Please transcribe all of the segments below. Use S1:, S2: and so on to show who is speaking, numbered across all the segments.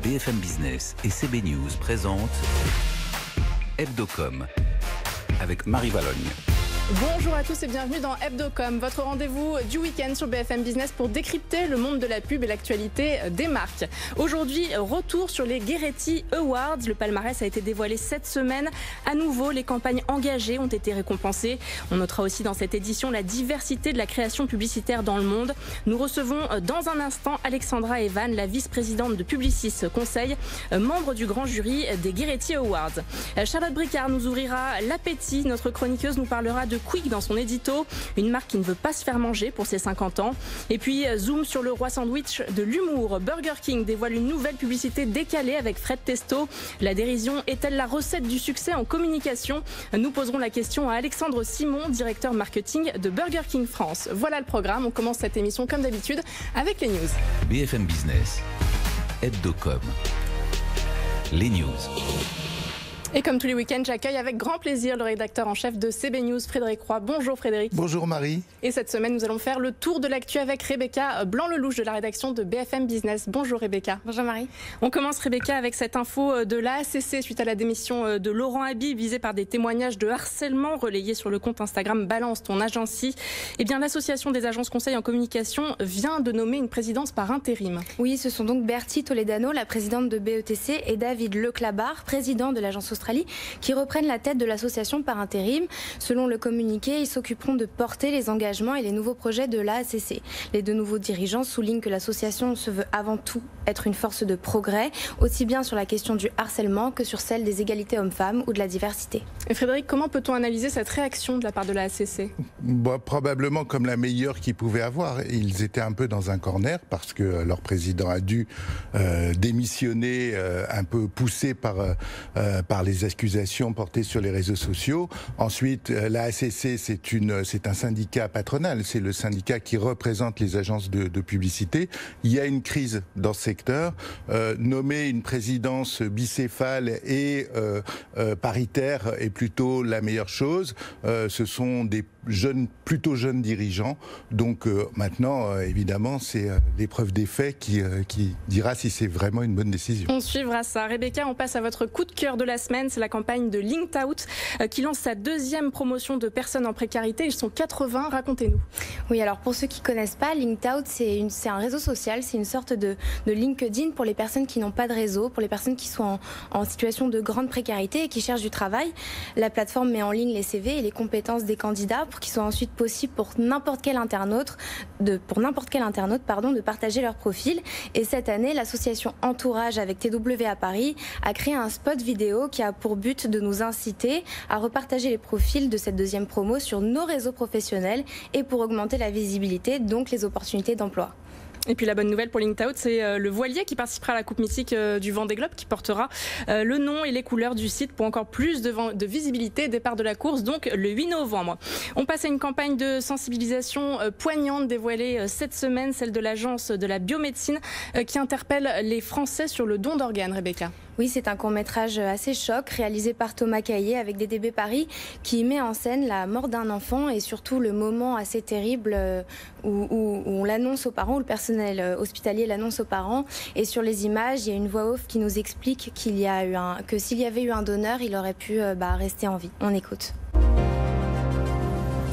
S1: BFM Business et CB News présentent Hebdocom avec Marie Valogne.
S2: Bonjour à tous et bienvenue dans Hebdocom, votre rendez-vous du week-end sur BFM Business pour décrypter le monde de la pub et l'actualité des marques. Aujourd'hui, retour sur les Guerretti Awards. Le palmarès a été dévoilé cette semaine. À nouveau, les campagnes engagées ont été récompensées. On notera aussi dans cette édition la diversité de la création publicitaire dans le monde. Nous recevons dans un instant Alexandra Evan, la vice-présidente de Publicis Conseil, membre du grand jury des Guerretti Awards. Charlotte Bricard nous ouvrira l'appétit. Notre chroniqueuse nous parlera de Quick dans son édito, une marque qui ne veut pas se faire manger pour ses 50 ans. Et puis zoom sur le roi sandwich de l'humour. Burger King dévoile une nouvelle publicité décalée avec Fred Testo. La dérision est-elle la recette du succès en communication? Nous poserons la question à Alexandre Simon, directeur marketing de Burger King France. Voilà le programme, on commence cette émission comme d'habitude avec les news.
S1: BFM Business, Hebdocom, les news.
S2: Et comme tous les week-ends, j'accueille avec grand plaisir le rédacteur en chef de CB News, Frédéric Roy. Bonjour Frédéric.
S3: Bonjour Marie.
S2: Et cette semaine, nous allons faire le tour de l'actu avec Rebecca Blanc-Lelouch de la rédaction de BFM Business. Bonjour Rebecca.
S4: Bonjour Marie.
S2: On commence Rebecca avec cette info de l'ACC suite à la démission de Laurent Habib visé par des témoignages de harcèlement relayés sur le compte Instagram Balance ton agency. Eh bien, l'association des agences conseils en communication vient de nommer une présidence par intérim.
S4: Oui, ce sont donc Bertie Toledano, la présidente de BETC, et David Leclabar, président de l'agence Australie, qui reprennent la tête de l'association par intérim. Selon le communiqué, ils s'occuperont de porter les engagements et les nouveaux projets de l'ACC. Les deux nouveaux dirigeants soulignent que l'association se veut avant tout être une force de progrès, aussi bien sur la question du harcèlement que sur celle des égalités hommes-femmes ou de la diversité.
S2: Et Frédéric, comment peut-on analyser cette réaction de la part de l'ACC ?
S3: Probablement comme la meilleure qu'ils pouvaient avoir. Ils étaient un peu dans un corner parce que leur président a dû démissionner, un peu poussé par les accusations portées sur les réseaux sociaux. Ensuite, la ACC, c'est un syndicat patronal, c'est le syndicat qui représente les agences de publicité. Il y a une crise dans ce secteur. Nommer une présidence bicéphale et paritaire est plutôt la meilleure chose. Ce sont des plutôt jeunes dirigeants. Donc maintenant, évidemment, c'est l'épreuve des faits qui dira si c'est vraiment une bonne décision.
S2: On suivra ça. Rebecca, on passe à votre coup de cœur de la semaine. C'est la campagne de Linked Out qui lance sa deuxième promotion de personnes en précarité. Ils sont 80. Racontez-nous.
S4: Oui, alors pour ceux qui ne connaissent pas, Linked Out, c'est un réseau social. C'est une sorte de LinkedIn pour les personnes qui n'ont pas de réseau, pour les personnes qui sont en situation de grande précarité et qui cherchent du travail. La plateforme met en ligne les CV et les compétences des candidats pour qu'il soit ensuite possible pour n'importe quel internaute de partager leur profil. Et cette année, l'association Entourage avec TW à Paris a créé un spot vidéo qui a pour but de nous inciter à repartager les profils de cette deuxième promo sur nos réseaux professionnels et pour augmenter la visibilité, donc les opportunités d'emploi.
S2: Et puis la bonne nouvelle pour Linked Out, c'est le voilier qui participera à la Coupe mythique du Vendée Globe qui portera le nom et les couleurs du site pour encore plus de visibilité. Départ de la course donc le 8 novembre. On passe à une campagne de sensibilisation poignante dévoilée cette semaine, celle de l'agence de la biomédecine qui interpelle les Français sur le don d'organes. Rebecca.
S4: Oui, c'est un court-métrage assez choc réalisé par Thomas Caillet avec DDB Paris qui met en scène la mort d'un enfant et surtout le moment assez terrible où on l'annonce aux parents, où le personnel hospitalier l'annonce aux parents. Et sur les images, il y a une voix off qui nous explique que s'il y avait eu un donneur, il aurait pu rester en vie. On écoute.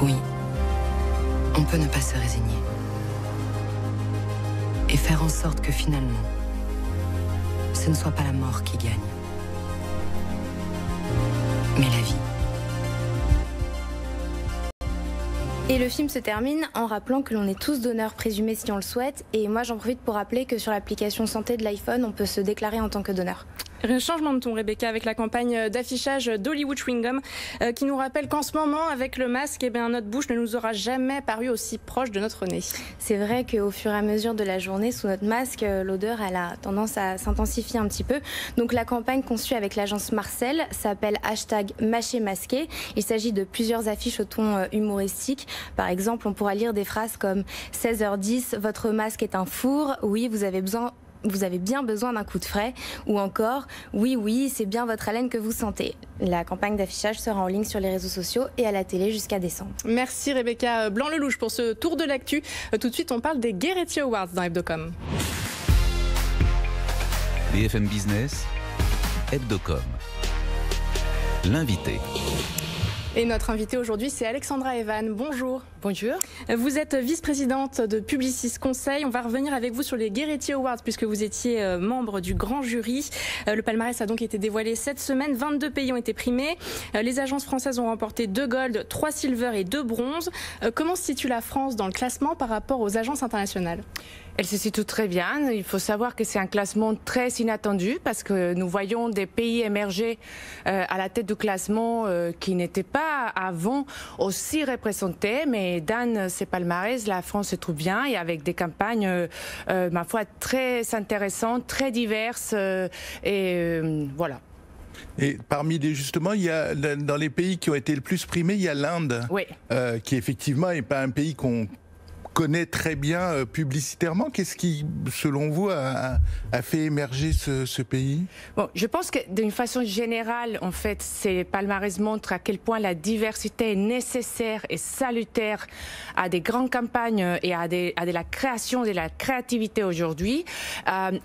S5: Oui, on peut ne pas se résigner et faire en sorte que finalement, ce ne soit pas la mort qui gagne, mais la vie.
S4: Et le film se termine en rappelant que l'on est tous donneurs présumés si on le souhaite. Et moi, j'en profite pour rappeler que sur l'application santé de l'iPhone, on peut se déclarer en tant que donneur.
S2: Changement de ton, Rebecca, avec la campagne d'affichage d'Hollywood Chewing Gum qui nous rappelle qu'en ce moment, avec le masque, notre bouche ne nous aura jamais paru aussi proche de notre nez.
S4: C'est vrai qu'au fur et à mesure de la journée, sous notre masque, l'odeur elle a tendance à s'intensifier un petit peu. Donc la campagne conçue avec l'agence Marcel s'appelle #MâcherMasqué. Il s'agit de plusieurs affiches au ton humoristique. Par exemple, on pourra lire des phrases comme 16h10, votre masque est un four. Oui, vous avez bien besoin d'un coup de frais, ou encore oui, c'est bien votre haleine que vous sentez. La campagne d'affichage sera en ligne sur les réseaux sociaux et à la télé jusqu'à décembre.
S2: Merci Rebecca Blanc-Lelouch pour ce tour de l'actu. Tout de suite, on parle des Guerretti Awards dans Hebdocom.
S1: BFM Business, Hebdocom. L'invité.
S2: Et notre invitée aujourd'hui, c'est Alexandra Evan. Bonjour.
S6: Bonjour.
S2: Vous êtes vice-présidente de Publicis Conseil. On va revenir avec vous sur les Guéretti Awards puisque vous étiez membre du grand jury. Le palmarès a donc été dévoilé cette semaine. 22 pays ont été primés. Les agences françaises ont remporté 2 gold, 3 silver et 2 bronze. Comment se situe la France dans le classement par rapport aux agences internationales ?
S6: Elle se situe très bien. Il faut savoir que c'est un classement très inattendu parce que nous voyons des pays émerger à la tête du classement qui n'étaient pas avant aussi représentés. Mais dans ces palmarès, la France se trouve bien et avec des campagnes, ma foi, très intéressantes, très diverses. Voilà.
S3: Et parmi justement, il y a dans les pays qui ont été le plus primés, il y a l'Inde,
S6: oui.
S3: Qui effectivement n'est pas un pays qu'on connaît très bien publicitairement. Qu'est-ce qui, selon vous, a fait émerger ce pays ?
S6: Bon, je pense que d'une façon générale, en fait, ces palmarès montrent à quel point la diversité est nécessaire et salutaire à des grandes campagnes et à de la création et de la créativité aujourd'hui.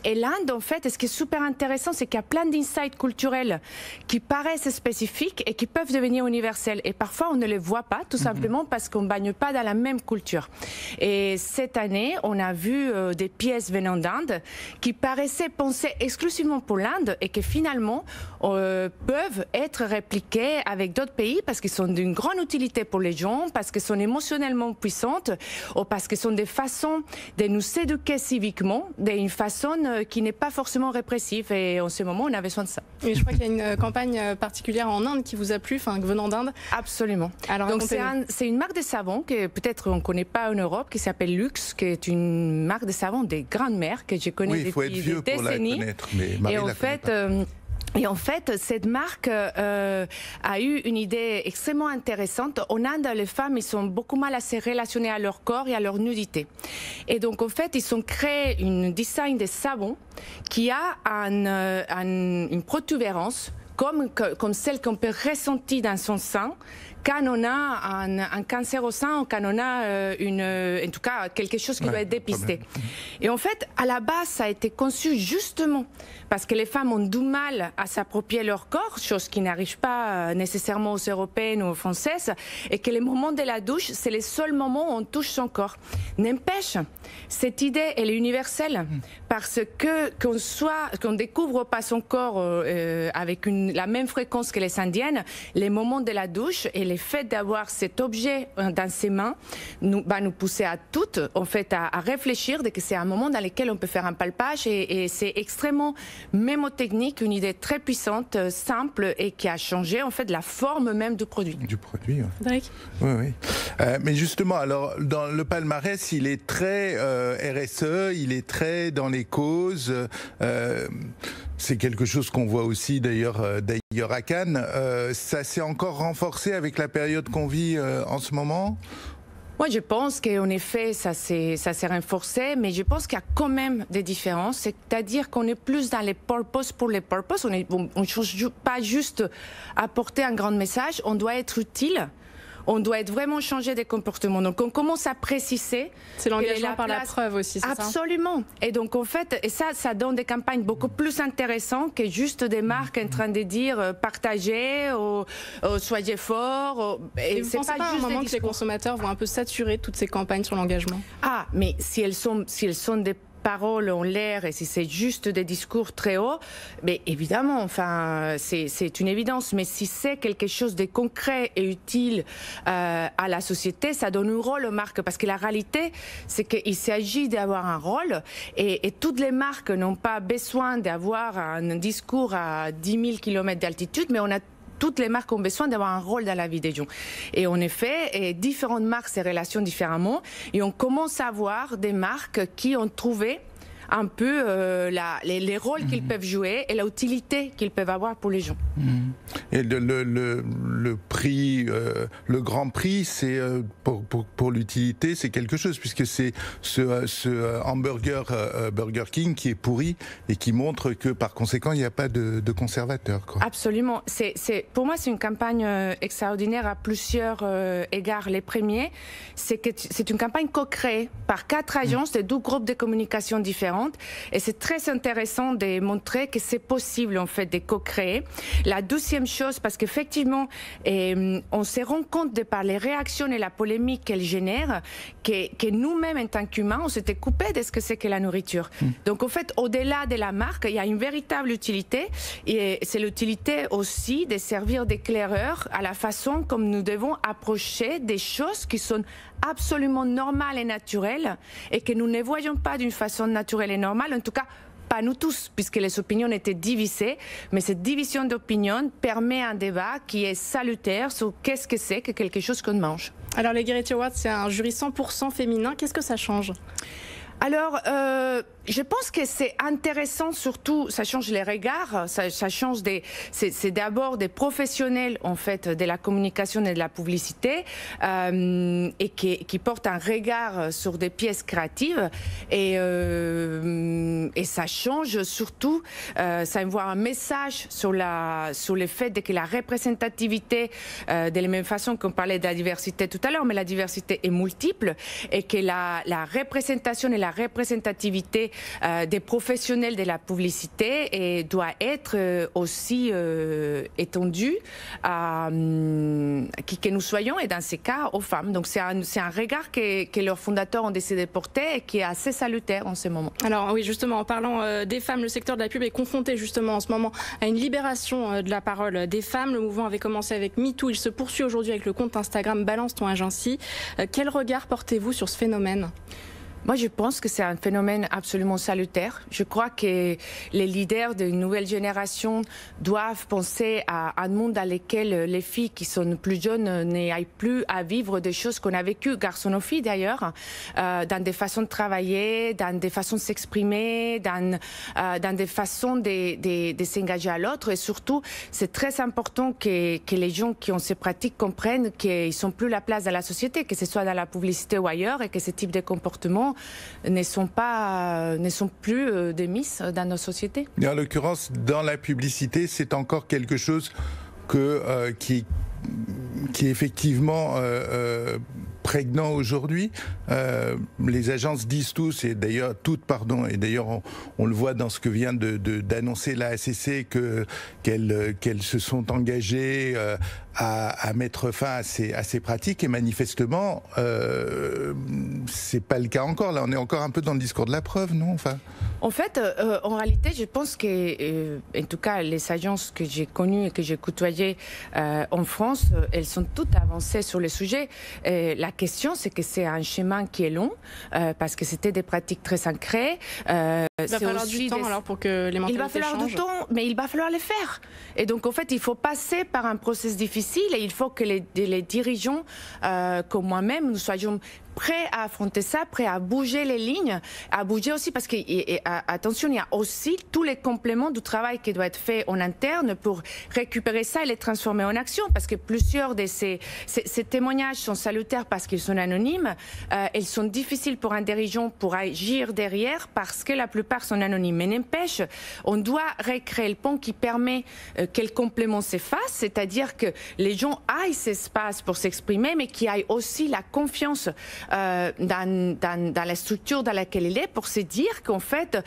S6: Et l'Inde, en fait, ce qui est super intéressant, c'est qu'il y a plein d'insights culturels qui paraissent spécifiques et qui peuvent devenir universels. Et parfois, on ne les voit pas, tout simplement parce qu'on ne baigne pas dans la même culture. Et cette année, on a vu des pièces venant d'Inde qui paraissaient pensées exclusivement pour l'Inde et qui finalement peuvent être répliquées avec d'autres pays parce qu'ils sont d'une grande utilité pour les gens, parce qu'ils sont émotionnellement puissantes ou parce qu'ils sont des façons de nous éduquer civiquement, d'une façon qui n'est pas forcément répressive. Et en ce moment, on a besoin de ça.
S2: Et je crois qu'il y a une campagne particulière en Inde qui vous a plu, venant d'Inde.
S6: Absolument.
S2: Alors,
S6: donc c'est une marque de savon que peut-être on ne connaît pas en Europe, qui s'appelle Lux, qui est une marque de savon des grandes-mères que je connais depuis des décennies. Et en fait, cette marque a eu une idée extrêmement intéressante. En Inde, les femmes, ils ont beaucoup mal à se relationner à leur corps et à leur nudité. Et donc, en fait, ils ont créé un design de savon qui a une protubérance comme celle qu'on peut ressentir dans son sein quand on a un cancer au sein ou quand on a en tout cas quelque chose qui doit être dépisté. Et en fait, à la base, ça a été conçu justement parce que les femmes ont du mal à s'approprier leur corps, chose qui n'arrive pas nécessairement aux Européennes ou aux Françaises, et que les moments de la douche, c'est les seuls moments où on touche son corps. N'empêche, cette idée, elle est universelle, parce que qu'on découvre pas son corps avec la même fréquence que les Indiennes, les moments de la douche et le fait d'avoir cet objet dans ses mains va nous pousser à toutes, en fait, à réfléchir de que c'est un moment dans lequel on peut faire un palpage et c'est extrêmement mémotechnique, une idée très puissante, simple et qui a changé en fait la forme même du produit.
S3: Du produit, oui.
S2: Drake.
S3: Oui. Mais justement, alors dans le palmarès, il est très RSE, il est très dans les causes. C'est quelque chose qu'on voit aussi d'ailleurs à Cannes. Ça s'est encore renforcé avec la période qu'on vit en ce moment ?
S6: Moi, je pense qu'en effet, ça s'est renforcé, mais je pense qu'il y a quand même des différences. C'est-à-dire qu'on est plus dans les purposes pour les purposes. On ne change pas juste apporter un grand message, on doit être utile. On doit vraiment changer des comportements. Donc, on commence à préciser.
S2: C'est l'engagement par la preuve aussi, c'est ça ?
S6: Absolument. Et donc, en fait, ça donne des campagnes beaucoup plus intéressantes que juste des marques en train de dire partagez, soyez forts.
S2: Et vous ne pensez pas à un moment que les consommateurs vont un peu saturer toutes ces campagnes sur l'engagement ?
S6: Ah, mais si elles sont des paroles en l'air et si c'est juste des discours très hauts, mais évidemment, c'est une évidence. Mais si c'est quelque chose de concret et utile à la société, ça donne un rôle aux marques. Parce que la réalité, c'est qu'il s'agit d'avoir un rôle et toutes les marques n'ont pas besoin d'avoir un discours à 10 000 km d'altitude, mais toutes les marques ont besoin d'avoir un rôle dans la vie des gens. Et en effet, différentes marques se relationnent différemment. Et on commence à voir des marques qui ont trouvé un peu les rôles qu'ils peuvent jouer et l'utilité qu'ils peuvent avoir pour les gens.
S3: Et le prix, le grand prix, c'est pour l'utilité, c'est quelque chose, puisque c'est ce hamburger Burger King qui est pourri et qui montre que par conséquent il n'y a pas de conservateur, quoi.
S6: Absolument. Pour moi, c'est une campagne extraordinaire à plusieurs égards. Les premiers, c'est que c'est une campagne co-créée par 4 agences de 2 groupes de communication différents. différentes. Et c'est très intéressant de montrer que c'est possible en fait de co-créer. La deuxième chose, parce qu'effectivement, on se rend compte de par les réactions et la polémique qu'elle génère, que nous-mêmes en tant qu'humains, on s'était coupé de ce que c'est que la nourriture. Donc en fait, au-delà de la marque, il y a une véritable utilité, et c'est l'utilité aussi de servir d'éclaireur à la façon comme nous devons approcher des choses qui sont absolument normales et naturelles, et que nous ne voyons pas d'une façon naturelle et normale, en tout cas pas nous tous, puisque les opinions étaient divisées, mais cette division d'opinion permet un débat qui est salutaire sur qu'est-ce que c'est que quelque chose qu'on mange.
S2: Alors les Guéretti Awards, c'est un jury 100% féminin, qu'est-ce que ça change ?
S6: Alors, je pense que c'est intéressant, surtout, ça change les regards, ça change c'est d'abord des professionnels, en fait, de la communication et de la publicité, et qui portent un regard sur des pièces créatives, et ça change surtout, ça envoie un message sur le fait que la représentativité, de la même façon qu'on parlait de la diversité tout à l'heure, mais la diversité est multiple, et que la représentation et la représentativité des professionnels de la publicité doit être aussi étendue à que nous soyons, et dans ces cas, aux femmes. Donc c'est un regard que leurs fondateurs ont décidé de porter et qui est assez salutaire en ce moment.
S2: Alors oui, justement, en parlant des femmes, le secteur de la pub est confronté justement en ce moment à une libération de la parole des femmes. Le mouvement avait commencé avec MeToo, il se poursuit aujourd'hui avec le compte Instagram Balance ton agency. Quel regard portez-vous sur ce phénomène ?
S6: Moi, je pense que c'est un phénomène absolument salutaire. Je crois que les leaders d'une nouvelle génération doivent penser à un monde dans lequel les filles qui sont plus jeunes n'aient plus à vivre des choses qu'on a vécues, garçons ou filles d'ailleurs, dans des façons de travailler, dans des façons de s'exprimer, dans des façons de s'engager à l'autre. Et surtout, c'est très important que les gens qui ont ces pratiques comprennent qu'ils ne sont plus la place dans la société, que ce soit dans la publicité ou ailleurs, et que ce type de comportement ne sont plus des miss dans nos sociétés.
S3: Et en l'occurrence, dans la publicité, c'est encore quelque chose qui est effectivement prégnant aujourd'hui. Les agences disent tous, et d'ailleurs on le voit dans ce que vient d'annoncer la ACC, qu'elles se sont engagées à mettre fin à ces pratiques, et manifestement c'est pas le cas encore. Là, on est encore un peu dans le discours de la preuve, non ?
S6: En fait, en réalité, je pense que, en tout cas, les agences que j'ai connues et que j'ai côtoyées en France, elles sont toutes avancées sur le sujet. La question, c'est que c'est un chemin qui est long, parce que c'était des pratiques très ancrées.
S2: Il va falloir du temps alors pour que les mentalités changent.
S6: Il va falloir du temps, mais il va falloir les faire. Et donc, en fait, il faut passer par un processus difficile, et il faut que les dirigeants, comme moi-même, nous soyons prêts à affronter ça, prêts à bouger les lignes, à bouger aussi, parce que, attention, il y a aussi tous les compléments du travail qui doit être fait en interne pour récupérer ça et les transformer en action, parce que plusieurs de ces témoignages sont salutaires parce qu'ils sont anonymes, ils sont difficiles pour un dirigeant pour agir derrière, parce que la plupart sont anonymes. Mais n'empêche, on doit recréer le pont qui permet que le complément s'efface, c'est-à-dire que les gens aillent cet espace pour s'exprimer, mais qui aillent aussi la confiance dans la structure dans laquelle il est, pour se dire qu'en fait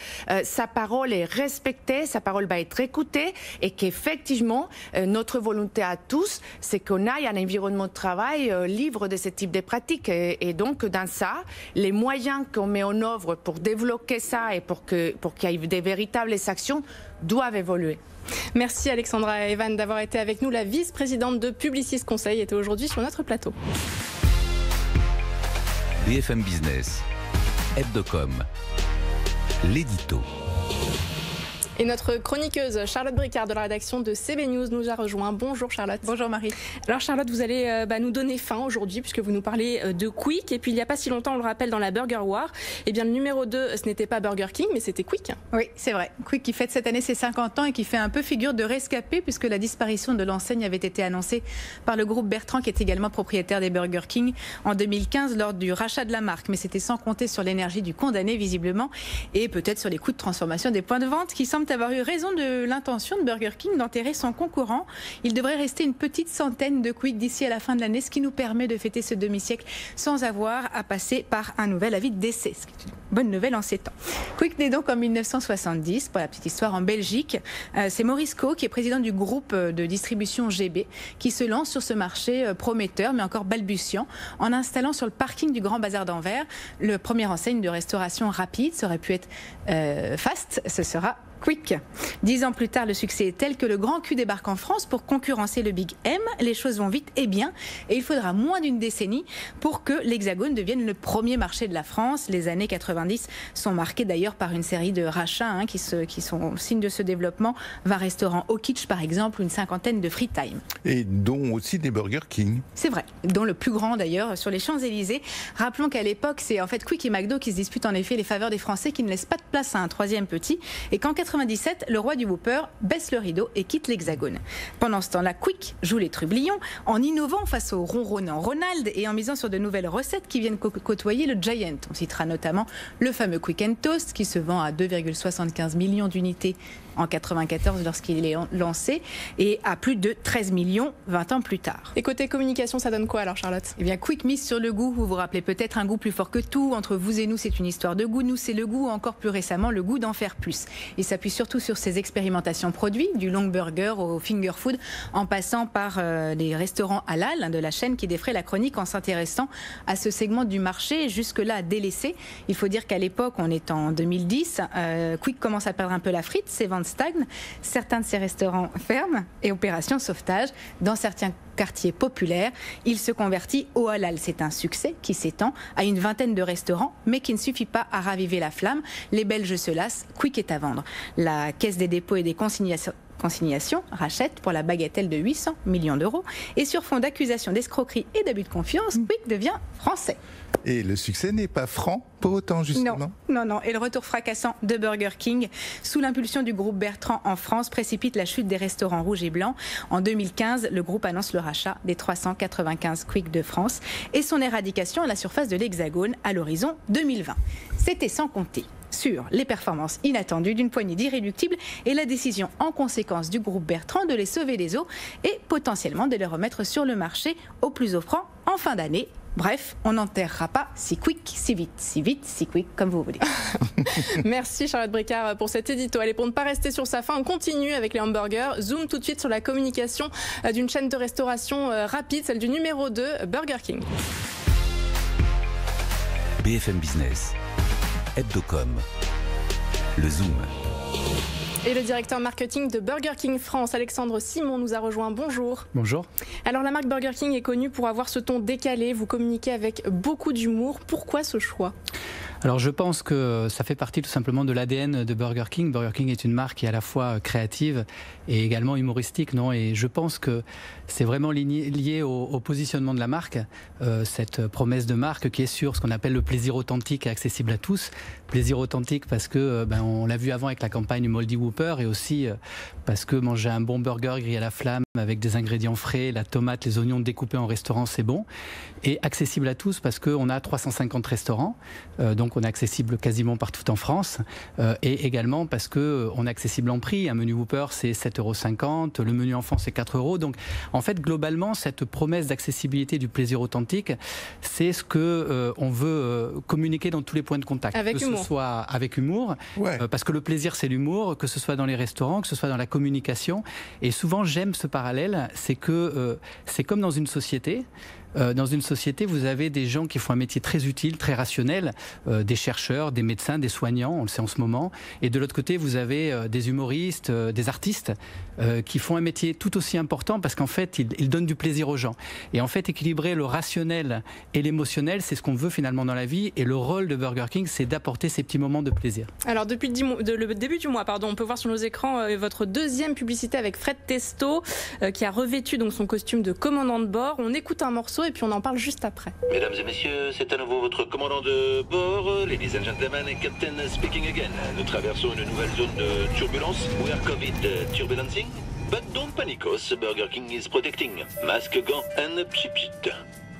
S6: sa parole est respectée, sa parole va être écoutée, et qu'effectivement notre volonté à tous, c'est qu'on aille un environnement de travail libre de ce type de pratiques, et donc dans ça, les moyens qu'on met en œuvre pour débloquer ça et pour qu'il y ait des véritables actions doivent évoluer.
S2: Merci Alexandra Evan d'avoir été avec nous. La vice-présidente de Publicis Conseil était aujourd'hui sur notre plateau.
S1: BFM Business, Hebdocom, l'édito.
S2: Et notre chroniqueuse Charlotte Bricard de la rédaction de CB News nous a rejoint. Bonjour Charlotte.
S7: Bonjour Marie.
S2: Alors Charlotte, vous allez nous donner faim aujourd'hui, puisque vous nous parlez de Quick. Et puis il n'y a pas si longtemps, on le rappelle, dans la Burger War, eh bien le numéro 2, ce n'était pas Burger King, mais c'était Quick.
S7: Oui, c'est vrai. Quick qui fête cette année ses 50 ans et qui fait un peu figure de rescapé, puisque la disparition de l'enseigne avait été annoncée par le groupe Bertrand, qui est également propriétaire des Burger King, en 2015 lors du rachat de la marque. Mais c'était sans compter sur l'énergie du condamné, visiblement, et peut-être sur les coûts de transformation des points de vente qui semblent avoir eu raison de l'intention de Burger King d'enterrer son concurrent. Il devrait rester une petite centaine de Quick d'ici à la fin de l'année, ce qui nous permet de fêter ce demi-siècle sans avoir à passer par un nouvel avis de décès, ce qui est une bonne nouvelle en ces temps. Quick naît donc en 1970, pour la petite histoire, en Belgique. C'est Maurice Coe, qui est président du groupe de distribution GB, qui se lance sur ce marché prometteur, mais encore balbutiant, en installant sur le parking du Grand Bazar d'Anvers le premier enseigne de restauration rapide. Ça aurait pu être Fast, ce sera Quick. 10 ans plus tard, le succès est tel que le Grand Q débarque en France pour concurrencer le Big M. Les choses vont vite et bien, et il faudra moins d'une décennie pour que l'Hexagone devienne le premier marché de la France. Les années 90 sont marquées d'ailleurs par une série de rachats qui sont signe de ce développement. 20 restaurants au kitsch par exemple, une cinquantaine de Free Time.
S3: Et dont aussi des Burger King.
S7: C'est vrai, dont le plus grand d'ailleurs sur les Champs-Élysées. Rappelons qu'à l'époque, c'est en fait Quick et McDo qui se disputent en effet les faveurs des Français, qui ne laissent pas de place à un troisième petit, et qu'en 97, le roi du Whopper baisse le rideau et quitte l'Hexagone. Pendant ce temps-là, Quick joue les trublions en innovant face au ronronnant Ronald et en misant sur de nouvelles recettes qui viennent côtoyer le Giant. On citera notamment le fameux Quick and Toast qui se vend à 2,75 millions d'unités en 94 lorsqu'il est lancé, et à plus de 13 millions 20 ans plus tard.
S2: Et côté communication, ça donne quoi alors, Charlotte?
S7: Eh bien, Quick mise sur le goût. Vous vous rappelez peut-être un goût plus fort que tout. Entre vous et nous, c'est une histoire de goût. Nous, c'est le goût, encore plus récemment, le goût d'en faire plus. Il s'appuie surtout sur ses expérimentations produits, du long burger au finger food, en passant par les restaurants halal de la chaîne qui défraient la chronique en s'intéressant à ce segment du marché jusque-là délaissé. Il faut dire qu'à l'époque, on est en 2010, Quick commence à perdre un peu la frite, ses ventes stagnent, certains de ses restaurants ferment et opération sauvetage. Dans certains quartiers populaires, il se convertit au halal. C'est un succès qui s'étend à une vingtaine de restaurants, mais qui ne suffit pas à raviver la flamme. Les Belges se lassent, Quick est à vendre. La Caisse des dépôts et des consignations rachète pour la bagatelle de 800 millions d'euros. Et sur fond d'accusations d'escroquerie et d'abus de confiance, Quick devient français.
S3: Et le succès n'est pas franc pour autant, justement.
S7: Non. Et le retour fracassant de Burger King, sous l'impulsion du groupe Bertrand en France, précipite la chute des restaurants rouges et blancs. En 2015, le groupe annonce le rachat des 395 Quick de France et son éradication à la surface de l'Hexagone à l'horizon 2020. C'était sans compter sur les performances inattendues d'une poignée d'irréductibles et la décision en conséquence du groupe Bertrand de les sauver des eaux et potentiellement de les remettre sur le marché au plus offrant en fin d'année. Bref, on n'enterrera pas si quick, si vite, si quick, comme vous voulez.
S2: Merci Charlotte Bricard pour cet édito. Allez, pour ne pas rester sur sa faim, on continue avec les hamburgers. Zoom tout de suite sur la communication d'une chaîne de restauration rapide, celle du numéro 2, Burger King.
S1: BFM Business, Hebdocom, le Zoom.
S2: Et le directeur marketing de Burger King France, Alexandre Simon, nous a rejoint. Bonjour.
S8: Bonjour.
S2: Alors la marque Burger King est connue pour avoir ce ton décalé. Vous communiquez avec beaucoup d'humour. Pourquoi ce choix ?
S8: Alors je pense que ça fait partie tout simplement de l'ADN de Burger King. Burger King est une marque qui est à la fois créative et également humoristique, non ? Et je pense que c'est vraiment lié au positionnement de la marque, cette promesse de marque qui est sur ce qu'on appelle le plaisir authentique et accessible à tous. Plaisir authentique parce que on l'a vu avant avec la campagne Moldy Whopper, et aussi parce que manger un bon burger grillé à la flamme avec des ingrédients frais, la tomate, les oignons découpés en restaurant, c'est bon. Et accessible à tous parce qu'on a 350 restaurants, donc on est accessible quasiment partout en France, et également parce qu'on est accessible en prix. Un menu Whopper, c'est 7,50 €, le menu enfant, c'est 4 €. Donc en fait, globalement, cette promesse d'accessibilité du plaisir authentique, c'est ce que on veut communiquer dans tous les points de contact.
S2: Avec humour.
S8: Que ce soit avec humour, parce que le plaisir, c'est l'humour, que ce soit dans les restaurants, que ce soit dans la communication. Et souvent, j'aime ce parallèle, c'est que c'est comme dans une société. Dans une société, vous avez des gens qui font un métier très utile, très rationnel, des chercheurs, des médecins, des soignants, on le sait en ce moment. Et de l'autre côté, vous avez des humoristes, des artistes qui font un métier tout aussi important parce qu'en fait, ils donnent du plaisir aux gens. Et en fait, équilibrer le rationnel et l'émotionnel, c'est ce qu'on veut finalement dans la vie. Et le rôle de Burger King, c'est d'apporter ces petits moments de plaisir.
S2: Alors, depuis le début du mois, on peut voir sur nos écrans votre deuxième publicité avec Fred Testo qui a revêtu donc son costume de commandant de bord. On écoute un morceau et puis on en parle juste après.
S9: Mesdames et messieurs, c'est à nouveau votre commandant de bord. Ladies and gentlemen, Captain speaking again. Nous traversons une nouvelle zone de turbulence. We are COVID turbulencing. But don't panicos, Burger King is protecting. Masque, gants and pchipit.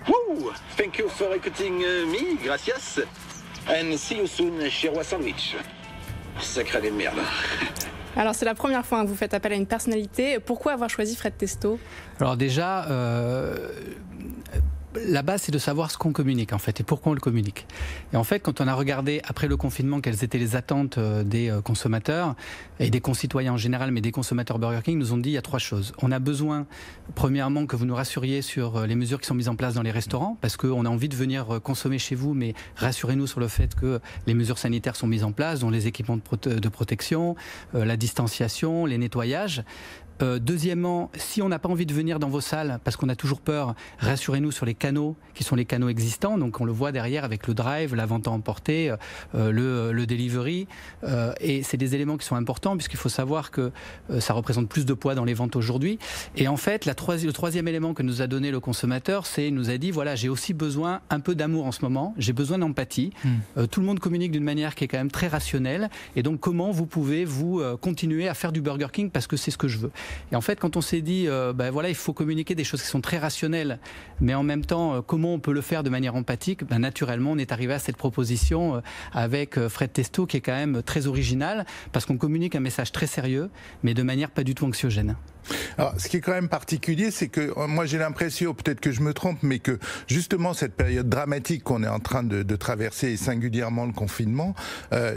S9: Woo! Thank you for recruiting me, gracias. And see you soon chez Roi Sandwich. Sacré de merde.
S2: Alors c'est la première fois que vous faites appel à une personnalité. Pourquoi avoir choisi Fred Testo?
S8: Alors déjà, la base, c'est de savoir ce qu'on communique en fait et pourquoi on le communique. Et en fait, quand on a regardé après le confinement quelles étaient les attentes des consommateurs et des concitoyens en général, mais des consommateurs Burger King, nous ont dit il y a 3 choses. On a besoin, premièrement, que vous nous rassuriez sur les mesures qui sont mises en place dans les restaurants, parce qu'on a envie de venir consommer chez vous, mais rassurez-nous sur le fait que les mesures sanitaires sont mises en place, dont les équipements de protection, la distanciation, les nettoyages. Deuxièmement, si on n'a pas envie de venir dans vos salles parce qu'on a toujours peur, rassurez-nous sur les canaux qui sont les canaux existants. Donc on le voit derrière avec le drive, la vente à emporter, le delivery. Et c'est des éléments qui sont importants puisqu'il faut savoir que ça représente plus de poids dans les ventes aujourd'hui. Et en fait, le troisième élément que nous a donné le consommateur, c'est il nous a dit voilà, j'ai aussi besoin un peu d'amour en ce moment, j'ai besoin d'empathie. Tout le monde communique d'une manière qui est quand même très rationnelle. Et donc comment vous pouvez continuer à faire du Burger King parce que c'est ce que je veux. Et en fait, quand on s'est dit, voilà, il faut communiquer des choses qui sont très rationnelles, mais en même temps, comment on peut le faire de manière empathique, naturellement, on est arrivé à cette proposition avec Fred Testo, qui est quand même très originale, parce qu'on communique un message très sérieux, mais de manière pas du tout anxiogène.
S3: Alors, ce qui est quand même particulier, c'est que moi j'ai l'impression, peut-être que je me trompe, mais que justement cette période dramatique qu'on est en train de traverser, et singulièrement le confinement,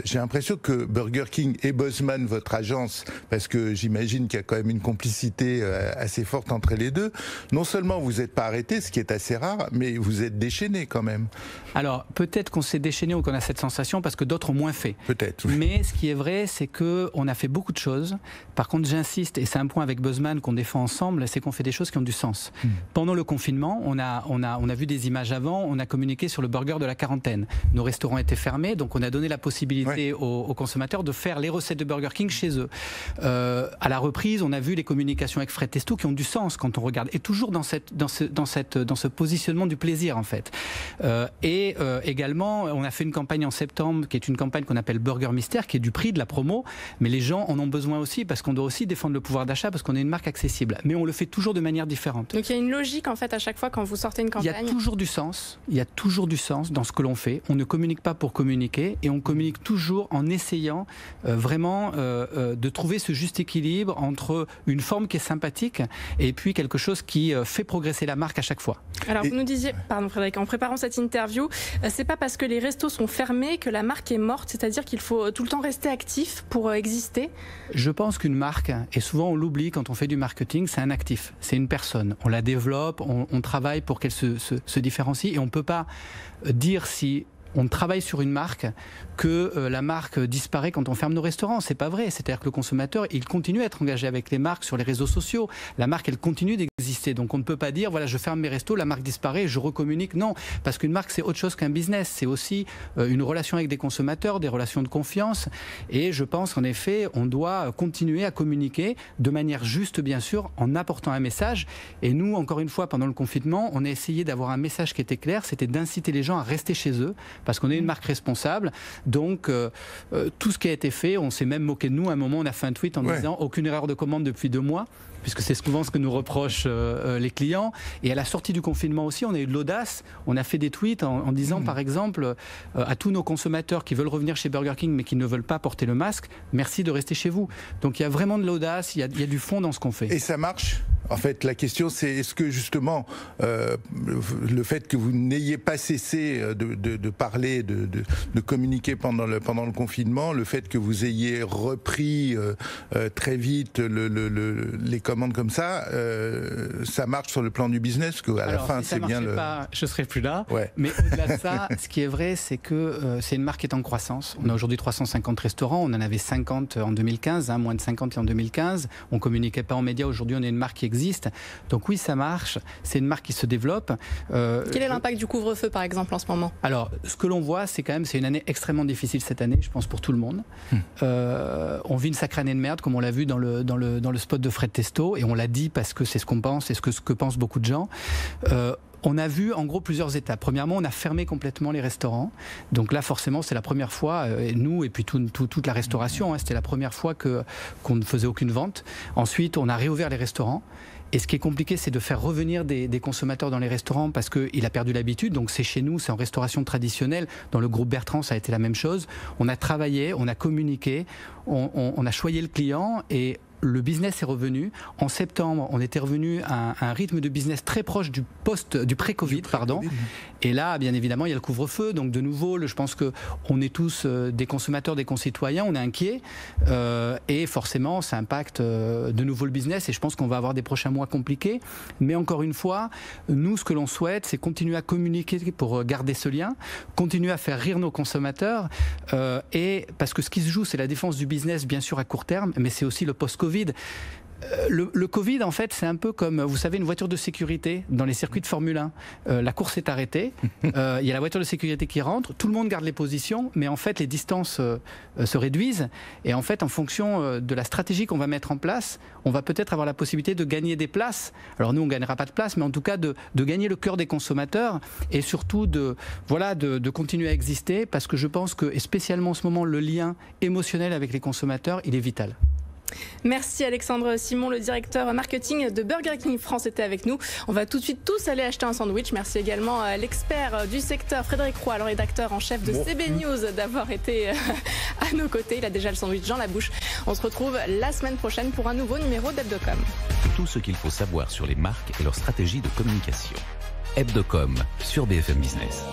S3: j'ai l'impression que Burger King et Bosman, votre agence, parce que j'imagine qu'il y a quand même une complicité assez forte entre les deux, non seulement vous n'êtes pas arrêtés, ce qui est assez rare, mais vous êtes déchaînés quand même.
S8: Alors, peut-être qu'on s'est déchaîné ou qu'on a cette sensation parce que d'autres ont moins fait.
S3: Peut-être, oui.
S8: Mais ce qui est vrai, c'est qu'on a fait beaucoup de choses. Par contre, j'insiste, et c'est un point avec Bosman qu'on défend ensemble, c'est qu'on fait des choses qui ont du sens. Pendant le confinement, on a vu des images avant, on a communiqué sur le burger de la quarantaine. Nos restaurants étaient fermés, donc on a donné la possibilité aux consommateurs de faire les recettes de Burger King chez eux. À la reprise, on a vu les communications avec Fred Testo qui ont du sens quand on regarde, et toujours dans ce positionnement du plaisir en fait. Également, on a fait une campagne en septembre qui est une campagne qu'on appelle Burger Mystère, qui est du prix, de la promo, mais les gens en ont besoin aussi parce qu'on doit aussi défendre le pouvoir d'achat parce qu'on est une marque accessible. Mais on le fait toujours de manière différente.
S2: Donc il y a une logique en fait à chaque fois quand vous sortez une campagne.
S8: Il y a toujours du sens. Il y a toujours du sens dans ce que l'on fait. On ne communique pas pour communiquer et on communique toujours en essayant vraiment de trouver ce juste équilibre entre une forme qui est sympathique et puis quelque chose qui fait progresser la marque à chaque fois.
S2: Alors vous nous disiez, pardon Frédéric, en préparant cette interview, c'est pas parce que les restos sont fermés que la marque est morte, c'est-à-dire qu'il faut tout le temps rester actif pour exister?
S8: Je pense qu'une marque, et souvent on l'oublie quand on fait du marketing, c'est un actif, c'est une personne. On la développe, on travaille pour qu'elle se différencie et on ne peut pas dire si on travaille sur une marque que la marque disparaît quand on ferme nos restaurants. C'est pas vrai. C'est-à-dire que le consommateur, il continue à être engagé avec les marques sur les réseaux sociaux. La marque, elle continue d'exister. Donc on ne peut pas dire, voilà, je ferme mes restos, la marque disparaît, je recommunique. Non, parce qu'une marque, c'est autre chose qu'un business. C'est aussi une relation avec des consommateurs, des relations de confiance. Et je pense qu'en effet, on doit continuer à communiquer de manière juste, bien sûr, en apportant un message. Et nous, encore une fois, pendant le confinement, on a essayé d'avoir un message qui était clair, c'était d'inciter les gens à rester chez eux, parce qu'on est une marque responsable. Donc, tout ce qui a été fait, on s'est même moqué de nous. À un moment, on a fait un tweet en disant « aucune erreur de commande depuis 2 mois », puisque c'est souvent ce que nous reprochent les clients. Et à la sortie du confinement aussi, on a eu de l'audace. On a fait des tweets en disant, par exemple, à tous nos consommateurs qui veulent revenir chez Burger King mais qui ne veulent pas porter le masque, merci de rester chez vous. Donc il y a vraiment de l'audace, il y a du fond dans ce qu'on fait.
S3: Et ça marche ? En fait, la question, c'est est-ce que justement, le fait que vous n'ayez pas cessé de parler, de communiquer pendant le confinement, le fait que vous ayez repris très vite les commandes comme ça marche sur le plan du business, parce qu'à la fin,
S8: si
S3: c'est bien le...
S8: je serais plus là. Ouais. Mais au-delà de ça, ce qui est vrai, c'est que c'est une marque qui est en croissance. On a aujourd'hui 350 restaurants, on en avait 50 en 2015, moins de 50 en 2015. On communiquait pas en médias. Aujourd'hui, on est une marque qui existe. Donc oui, ça marche. C'est une marque qui se développe.
S2: Quel est l'impact du couvre-feu, par exemple, en ce moment ?
S8: Alors, ce que l'on voit, c'est une année extrêmement difficile cette année, je pense, pour tout le monde. On vit une sacrée année de merde, comme on l'a vu dans le spot de Fred Testo, et on l'a dit parce que c'est ce qu'on pense et ce que pensent beaucoup de gens. On a vu en gros plusieurs étapes. Premièrement, on a fermé complètement les restaurants. Donc là, forcément, c'est la première fois, nous et puis toute la restauration, hein, c'était la première fois qu'on ne faisait aucune vente. Ensuite, on a réouvert les restaurants. Et ce qui est compliqué, c'est de faire revenir des consommateurs dans les restaurants parce qu'il a perdu l'habitude. Donc c'est chez nous, c'est en restauration traditionnelle. Dans le groupe Bertrand, ça a été la même chose. On a travaillé, on a communiqué, on a choyé le client et le business est revenu. En septembre, on était revenu à un rythme de business très proche du pré-Covid, pardon. Et là, bien évidemment, il y a le couvre-feu. Donc, de nouveau, je pense qu'on est tous des consommateurs, des concitoyens. On est inquiets. Et forcément, ça impacte de nouveau le business. Et je pense qu'on va avoir des prochains mois compliqués. Mais encore une fois, nous, ce que l'on souhaite, c'est continuer à communiquer pour garder ce lien, continuer à faire rire nos consommateurs. Et parce que ce qui se joue, c'est la défense du business, bien sûr, à court terme, mais c'est aussi le post-Covid. Le Covid, en fait, c'est un peu comme, vous savez, une voiture de sécurité dans les circuits de Formule 1. La course est arrêtée, il y a la voiture de sécurité qui rentre, tout le monde garde les positions, mais en fait, les distances se réduisent. Et en fait, en fonction de la stratégie qu'on va mettre en place, on va peut-être avoir la possibilité de gagner des places. Alors nous, on ne gagnera pas de place, mais en tout cas, de gagner le cœur des consommateurs et surtout de continuer à exister, parce que je pense que, et spécialement en ce moment, le lien émotionnel avec les consommateurs, il est vital.
S2: Merci Alexandre Simon, le directeur marketing de Burger King France était avec nous. On va tout de suite tous aller acheter un sandwich. Merci également à l'expert du secteur Frédéric Roy, le rédacteur en chef de CB News, d'avoir été à nos côtés. Il a déjà le sandwich dans la bouche. On se retrouve la semaine prochaine pour un nouveau numéro d'Hebdocom.
S1: Tout ce qu'il faut savoir sur les marques et leur stratégie de communication. Hebdocom sur BFM Business.